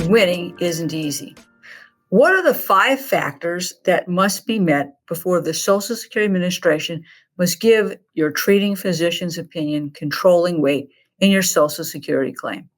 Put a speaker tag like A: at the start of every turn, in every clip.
A: winning isn't easy. What are the 5 factors that must be met before the Social Security Administration must give your treating physician's opinion controlling weight in your Social Security claim?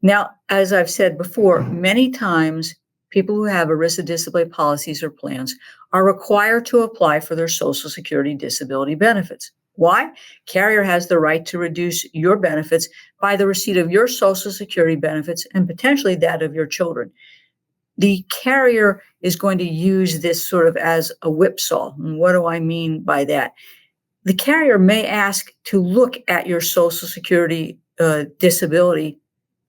A: Now, as I've said before, many times people who have ERISA disability policies or plans are required to apply for their Social Security disability benefits. Why? Carrier has the right to reduce your benefits by the receipt of your Social Security benefits and potentially that of your children. The carrier is going to use this sort of as a whipsaw. And what do I mean by that? The carrier may ask to look at your Social Security disability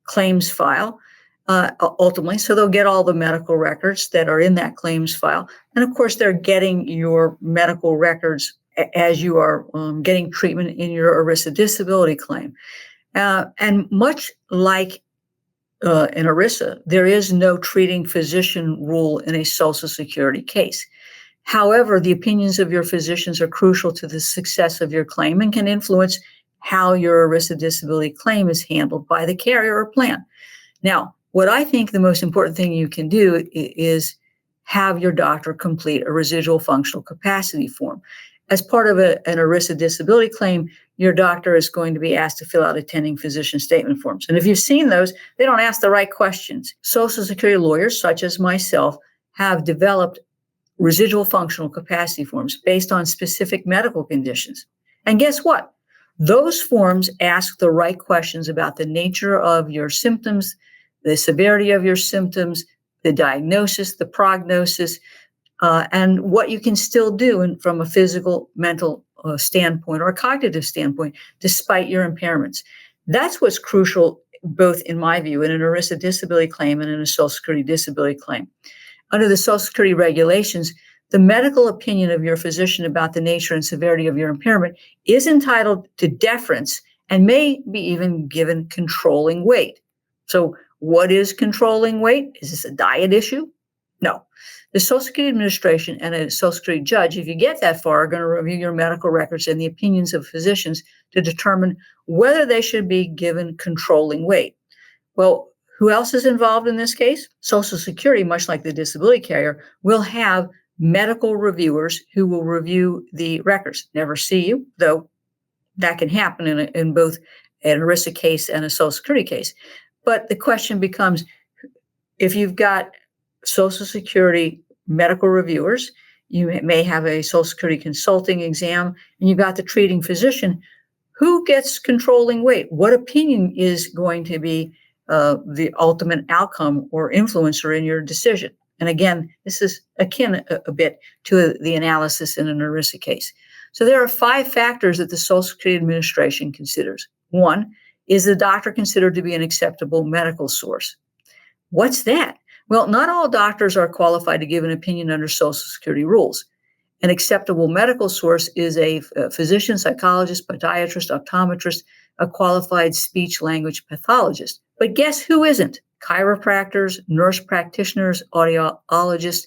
A: claims file ultimately. So they'll get all the medical records that are in that claims file. And of course, they're getting your medical records as you are getting treatment in your ERISA disability claim. And much like in ERISA, there is no treating physician rule in a Social Security case. However, the opinions of your physicians are crucial to the success of your claim and can influence how your ERISA disability claim is handled by the carrier or plan. Now, what I think the most important thing you can do is have your doctor complete a residual functional capacity form. As part of an ERISA disability claim, your doctor is going to be asked to fill out attending physician statement forms. And if you've seen those, they don't ask the right questions. Social Security lawyers, such as myself, have developed residual functional capacity forms based on specific medical conditions. And guess what? Those forms ask the right questions about the nature of your symptoms, the severity of your symptoms, the diagnosis, the prognosis, and what you can still do from a physical, mental standpoint or a cognitive standpoint, despite your impairments. That's what's crucial, both in my view, in an ERISA disability claim and in a Social Security disability claim. Under the Social Security regulations, the medical opinion of your physician about the nature and severity of your impairment is entitled to deference and may be even given controlling weight. So what is controlling weight? Is this a diet issue? No. The Social Security Administration and a Social Security judge, if you get that far, are going to review your medical records and the opinions of physicians to determine whether they should be given controlling weight. Well, who else is involved in this case? Social Security, much like the disability carrier, will have medical reviewers who will review the records. Never see you, though that can happen in both an ERISA case and a Social Security case. But the question becomes, if you've got Social Security medical reviewers, you may have a Social Security consulting exam, and you've got the treating physician, who gets controlling weight? What opinion is going to be the ultimate outcome or influencer in your decision? And again, this is akin a bit to the analysis in an ERISA case. So there are 5 factors that the Social Security Administration considers. 1, is the doctor considered to be an acceptable medical source? What's that? Well, not all doctors are qualified to give an opinion under Social Security rules. An acceptable medical source is a physician, psychologist, podiatrist, optometrist, a qualified speech language pathologist. But guess who isn't? Chiropractors, nurse practitioners, audiologists,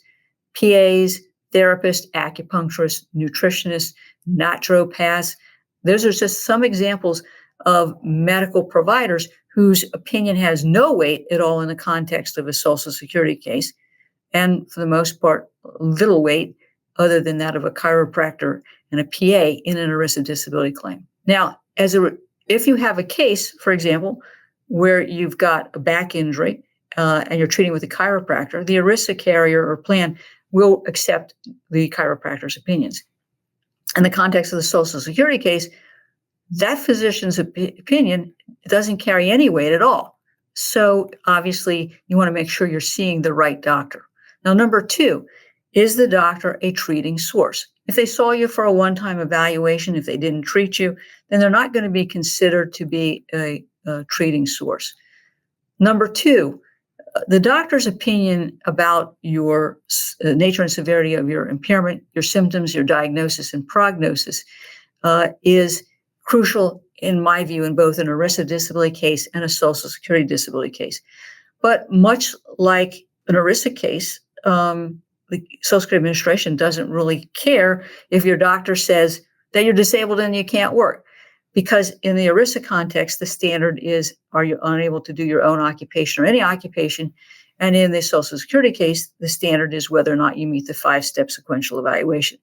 A: PAs, therapists, acupuncturists, nutritionists, naturopaths. Those are just some examples of medical providers whose opinion has no weight at all in the context of a Social Security case, and for the most part, little weight other than that of a chiropractor and a PA in an ERISA disability claim. Now, if you have a case, for example, where you've got a back injury and you're treating with a chiropractor, the ERISA carrier or plan will accept the chiropractor's opinions. In the context of the Social Security case, that physician's opinion doesn't carry any weight at all. So obviously, you want to make sure you're seeing the right doctor. Now, number 2, is the doctor a treating source? If they saw you for a one-time evaluation, if they didn't treat you, then they're not going to be considered to be a treating source. Number 2, the doctor's opinion about your nature and severity of your impairment, your symptoms, your diagnosis, and prognosis is crucial, in my view, in both an ERISA disability case and a Social Security disability case. But much like an ERISA case, the Social Security Administration doesn't really care if your doctor says that you're disabled and you can't work, because in the ERISA context, the standard is, are you unable to do your own occupation or any occupation? And in the Social Security case, the standard is whether or not you meet the 5-step sequential evaluation.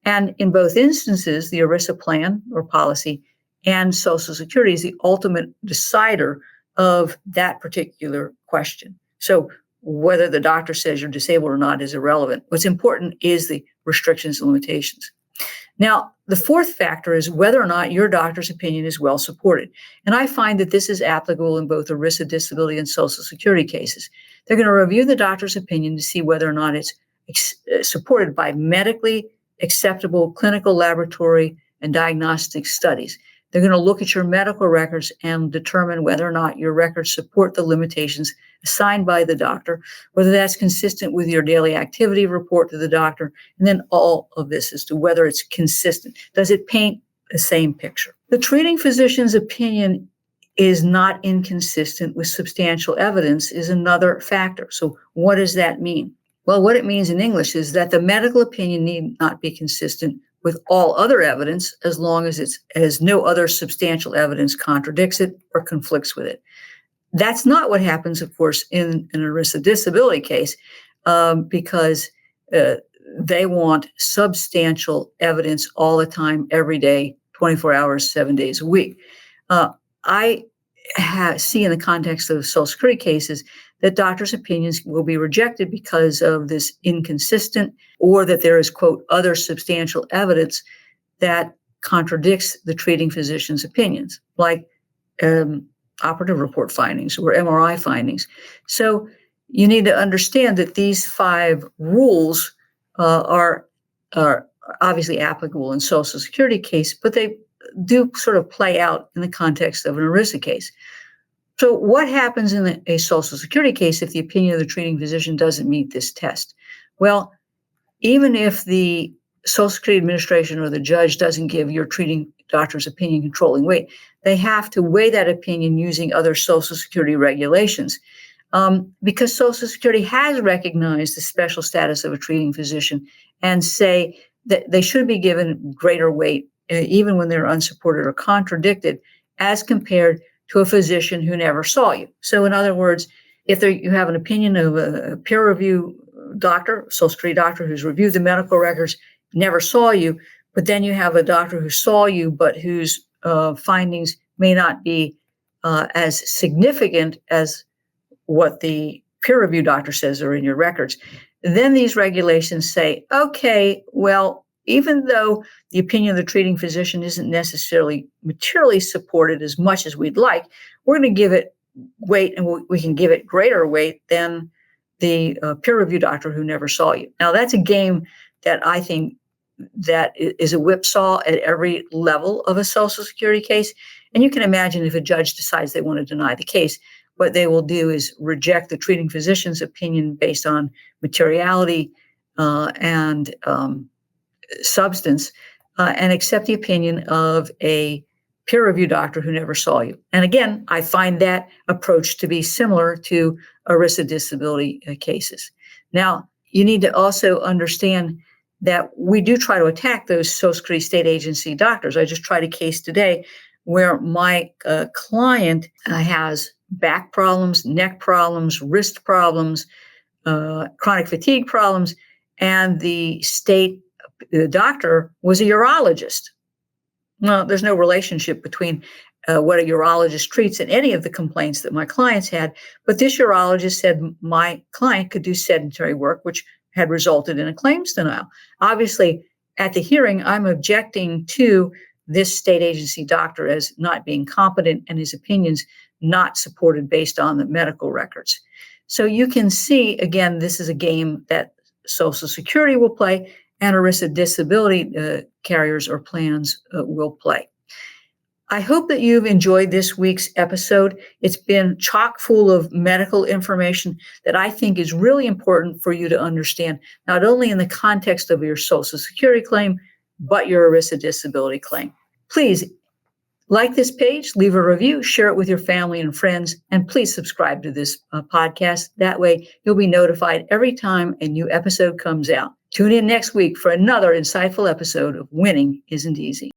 A: And in both instances, the ERISA plan or policy and Social Security is the ultimate decider of that particular question. So whether the doctor says you're disabled or not is irrelevant. What's important is the restrictions and limitations. Now, the fourth factor is whether or not your doctor's opinion is well supported. And I find that this is applicable in both ERISA disability and Social Security cases. They're going to review the doctor's opinion to see whether or not it's supported by medically acceptable clinical laboratory and diagnostic studies. They're going to look at your medical records and determine whether or not your records support the limitations assigned by the doctor, whether that's consistent with your daily activity report to the doctor, and then all of this as to whether it's consistent. Does it paint the same picture? The treating physician's opinion is not inconsistent with substantial evidence is another factor. So what does that mean? Well, what it means in English is that the medical opinion need not be consistent with all other evidence as long as it has no other substantial evidence contradicts it or conflicts with it. That's not what happens, of course, in an ERISA disability case because they want substantial evidence all the time, every day, 24 hours, 7 days a week. I see in the context of Social Security cases that doctors' opinions will be rejected because of this inconsistent or that there is, quote, other substantial evidence that contradicts the treating physician's opinions, like operative report findings or MRI findings. So you need to understand that these 5 rules are obviously applicable in Social Security case, but they do sort of play out in the context of an ERISA case. So what happens in a Social Security case if the opinion of the treating physician doesn't meet this test? Well, even if the Social Security Administration or the judge doesn't give your treating doctor's opinion controlling weight, they have to weigh that opinion using other Social Security regulations. Because Social Security has recognized the special status of a treating physician and say that they should be given greater weight, even when they're unsupported or contradicted, as compared to a physician who never saw you. So in other words, if you have an opinion of a peer review doctor, Social Security doctor who's reviewed the medical records, never saw you, but then you have a doctor who saw you, but whose findings may not be as significant as what the peer review doctor says are in your records, then these regulations say, okay, well, even though the opinion of the treating physician isn't necessarily materially supported as much as we'd like, we're going to give it weight, and we can give it greater weight than the peer review doctor who never saw you. Now, that's a game that I think that is a whipsaw at every level of a Social Security case. And you can imagine if a judge decides they want to deny the case, what they will do is reject the treating physician's opinion based on materiality and substance and accept the opinion of a peer review doctor who never saw you. And again, I find that approach to be similar to ERISA disability cases. Now, you need to also understand that we do try to attack those Social Security state agency doctors. I just tried a case today where my client has back problems, neck problems, wrist problems, chronic fatigue problems, and the state doctor was a urologist. Well, there's no relationship between what a urologist treats and any of the complaints that my clients had, but this urologist said my client could do sedentary work, which had resulted in a claims denial. Obviously, at the hearing, I'm objecting to this state agency doctor as not being competent and his opinions not supported based on the medical records. So you can see, again, this is a game that Social Security will play and ERISA disability carriers or plans will play. I hope that you've enjoyed this week's episode. It's been chock full of medical information that I think is really important for you to understand, not only in the context of your Social Security claim, but your ERISA disability claim. Please like this page, leave a review, share it with your family and friends, and please subscribe to this podcast. That way, you'll be notified every time a new episode comes out. Tune in next week for another insightful episode of Winning Isn't Easy.